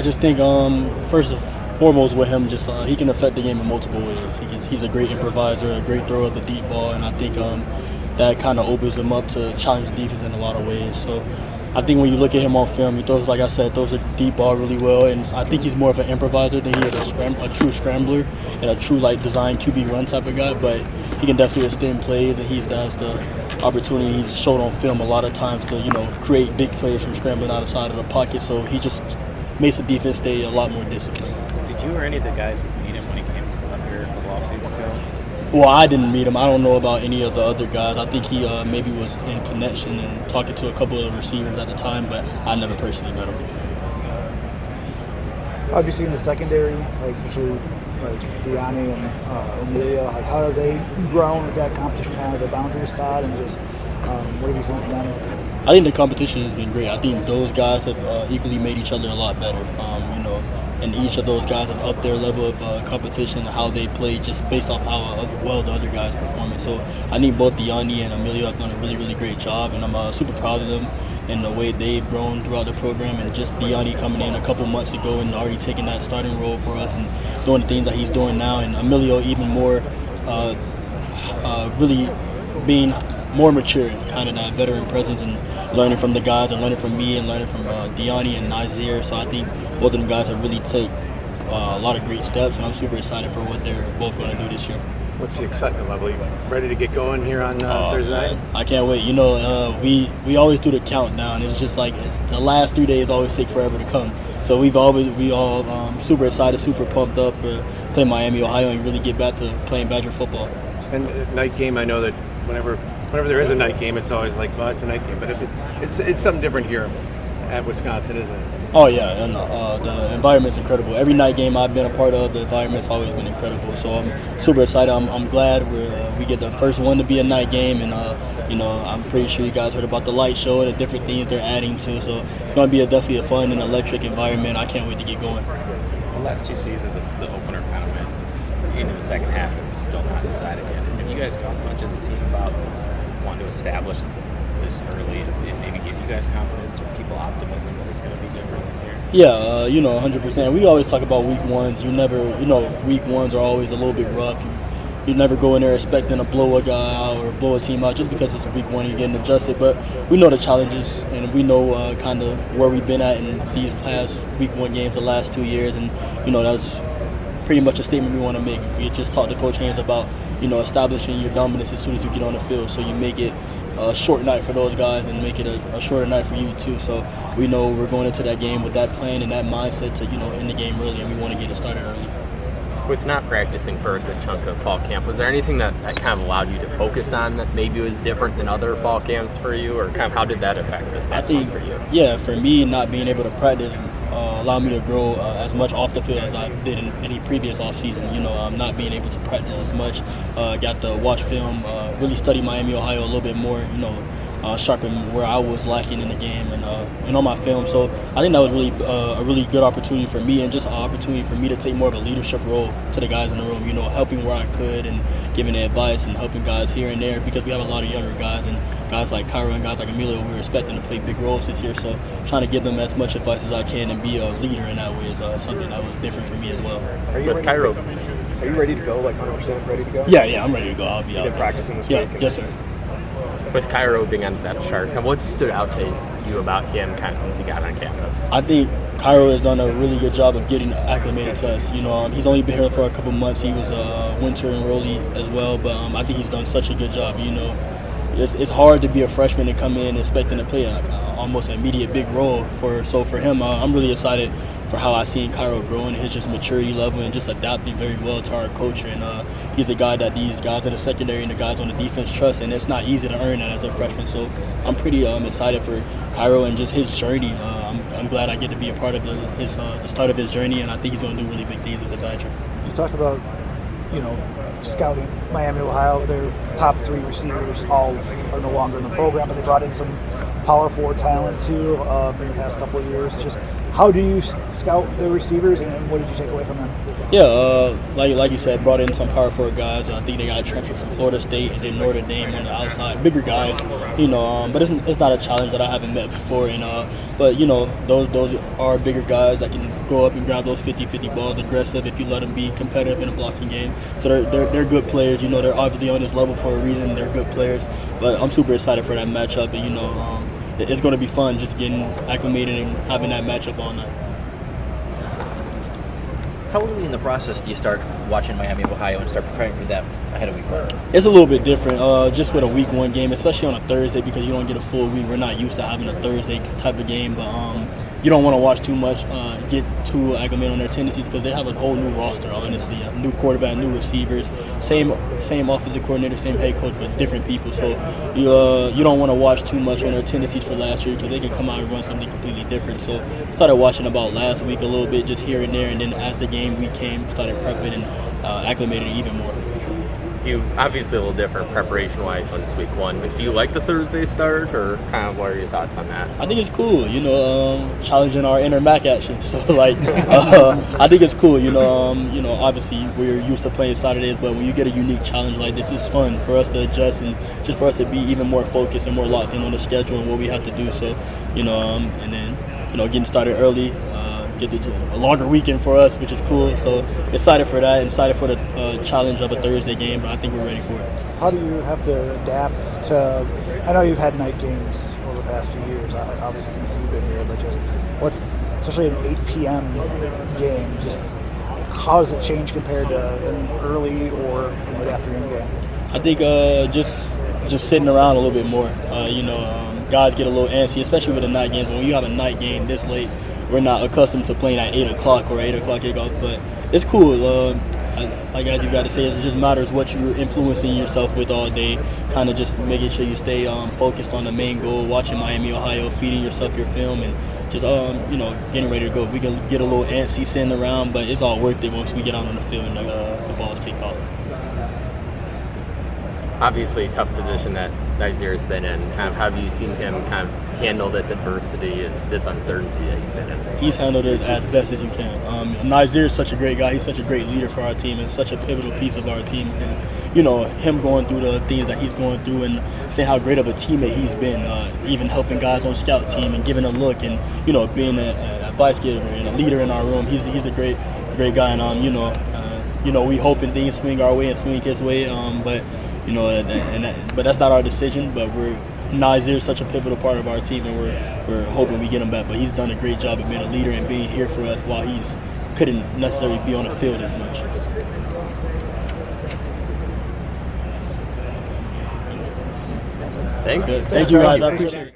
just think first and foremost with him, just he can affect the game in multiple ways. He's a great improviser, a great thrower of the deep ball, and I think that kind of opens him up to challenge the defense in a lot of ways. So I think when you look at him on film, he throws, like I said, throws a deep ball really well, and I think he's more of an improviser than he is a true scrambler and a true design QB run type of guy. But he can definitely extend plays, and he has the opportunity. He's showed on film a lot of times to create big plays from scrambling outside of the pocket. So he just makes the defense stay a lot more disciplined. Did you or any of the guys meet him when he came up here a couple off seasons ago? Well, I didn't meet him. I don't know about any of the other guys. I think he maybe was in connection and talking to a couple of the receivers at the time, but I never personally met him. How have you seen the secondary, especially Deani and Amelia? How have they grown with that competition, kind of the boundary spot, and just what have you seen from them? I think the competition has been great. I think those guys have equally made each other a lot better. And each of those guys have upped their level of competition, how they play, just based off how well the other guys performing. So I think both Deani and Emilio have done a really, really great job, and I'm super proud of them and the way they've grown throughout the program. And just Deani coming in a couple months ago and already taking that starting role for us and doing the things that he's doing now, and Emilio even more really being more mature, kind of that veteran presence and learning from the guys and learning from me and learning from Deani and Nazir. So I think both of them guys have really taken a lot of great steps, and I'm super excited for what they're both going to do this year. What's the excitement level? You ready to get going here on Thursday night? I can't wait. We always do the countdown. It's just it's the last 3 days always take forever to come. So we all super excited, super pumped up for playing Miami, Ohio, and really get back to playing Badger football. And night game, I know that whenever there is a night game, it's always it's a night game. But it's something different here at Wisconsin, isn't it? Oh, yeah, and the environment's incredible. Every night game I've been a part of, the environment's always been incredible. So I'm super excited. I'm glad we get the first one to be a night game, and I'm pretty sure you guys heard about the light show and the different things they're adding to. So it's going to be definitely a fun and electric environment. I can't wait to get going. The last two seasons of the opener kind of went into the second half and was still not decided yet. Have you guys talked much as a team about wanting to establish this early and maybe give you guys confidence or people optimism that it's going to be different this year? Yeah, 100%. We always talk about week ones. Week ones are always a little bit rough. You never go in there expecting to blow a guy out or blow a team out just because it's week one, you're getting adjusted. But we know the challenges, and we know kind of where we've been at in these past week one games the last 2 years. And, that's pretty much a statement we want to make. We just talked to Coach Haynes about, establishing your dominance as soon as you get on the field. So you make it a short night for those guys and make it a shorter night for you too. So we know we're going into that game with that plan and that mindset to end the game early, and we want to get it started early. With not practicing for a good chunk of fall camp, was there anything that kind of allowed you to focus on that maybe was different than other fall camps for you, or kind of how did that affect this past month for you? Yeah, for me, not being able to practice allowed me to grow as much off the field as I did in any previous off season. Not being able to practice as much, got to watch film, really study Miami, Ohio a little bit more. Sharpen where I was lacking in the game and on my film. So I think that was really a really good opportunity for me, and just an opportunity for me to take more of a leadership role to the guys in the room, helping where I could and giving advice and helping guys here and there, because we have a lot of younger guys, and guys like Cairo and guys like Emilio we're expecting to play big roles this year. So trying to give them as much advice as I can and be a leader in that way is something that was different for me as well. With Cairo, are you ready to go, 100% ready to go? Yeah, I'm ready to go. I'll be out there. Practicing this week? Yes, sir. With Cairo being on the depth chart, what stood out to you about him kind of since he got on campus? I think Cairo has done a really good job of getting acclimated to us. He's only been here for a couple months. He was a winter enrollee as well, but I think he's done such a good job. It's hard to be a freshman and come in expecting to play almost an immediate big role. So for him, I'm really excited for how I seen Cairo growing, his just maturity level and just adapting very well to our culture. And he's a guy that these guys in the secondary and the guys on the defense trust, and it's not easy to earn that as a freshman. So I'm pretty excited for Cairo and just his journey. I'm glad I get to be a part of the start of his journey, and I think he's going to do really big things as a Badger. You talked about, scouting Miami, Ohio. Their top three receivers all are no longer in the program, but they brought in some power forward talent too in the past couple of years. Just How do you scout the receivers, and what did you take away from them? Yeah, like you said, brought in some power forward guys. I think they got a transfer from Florida State and then Notre Dame on the outside. Bigger guys, but it's not a challenge that I haven't met before. But those are bigger guys that can go up and grab those 50-50 balls, aggressive if you let them be competitive in a blocking game. So they're good players. They're obviously on this level for a reason. They're good players. But I'm super excited for that matchup, and it's going to be fun just getting acclimated and having that matchup all night. How early in the process do you start watching Miami of Ohio and start preparing for them ahead of week 1? It's a little bit different, just with a week 1 game, especially on a Thursday, because you don't get a full week. We're not used to having a Thursday type of game, but you don't want to watch too much, get too acclimated on their tendencies, because they have a whole new roster, honestly. New quarterback, new receivers, same offensive coordinator, same head coach, but different people. So you don't want to watch too much on their tendencies for last year, because they can come out and run something completely different. So started watching about last week a little bit, just here and there, and then as the game week came, started prepping and acclimating even more. Obviously a little different preparation-wise on this week 1, but do you like the Thursday start, or kind of what are your thoughts on that? I think it's cool, challenging our inner Mac action. So I think it's cool, obviously we're used to playing Saturdays, but when you get a unique challenge like this, it's fun for us to adjust and just for us to be even more focused and more locked in on the schedule and what we have to do. So, and then, getting started early, get a longer weekend for us, which is cool. So excited for that, excited for the challenge of a Thursday game, but I think we're ready for it. How do you have to adapt to, I know you've had night games over the past few years, obviously since you've been here, but just especially an 8 p.m. game, just how does it change compared to an early or mid-afternoon game? I think just sitting around a little bit more. Guys get a little antsy, especially with a night game, but when you have a night game this late, we're not accustomed to playing at 8 o'clock or 8 o'clock kickoff, but it's cool. Like as you got to say, it just matters what you're influencing yourself with all day, kind of just making sure you stay focused on the main goal, watching Miami, Ohio, feeding yourself your film, and just, getting ready to go. We can get a little antsy sitting around, but it's all worth it once we get out on the field and the ball's kicked off. Obviously, tough position that Nazir's been in. Kind of, how have you seen him kind of handle this adversity and this uncertainty that he's been in? He's handled it as best as you can. Nazir is such a great guy. He's such a great leader for our team and such a pivotal piece of our team. And, him going through the things that he's going through and saying how great of a teammate he's been, even helping guys on scout team and giving a look and, being a advice giver and a leader in our room. He's a great guy. And, we hoping things swing our way and swing his way, but that's not our decision. But Nazir is such a pivotal part of our team, and we're hoping we get him back. But he's done a great job of being a leader and being here for us while he's couldn't necessarily be on the field as much. Thanks. Thank you guys. I appreciate it.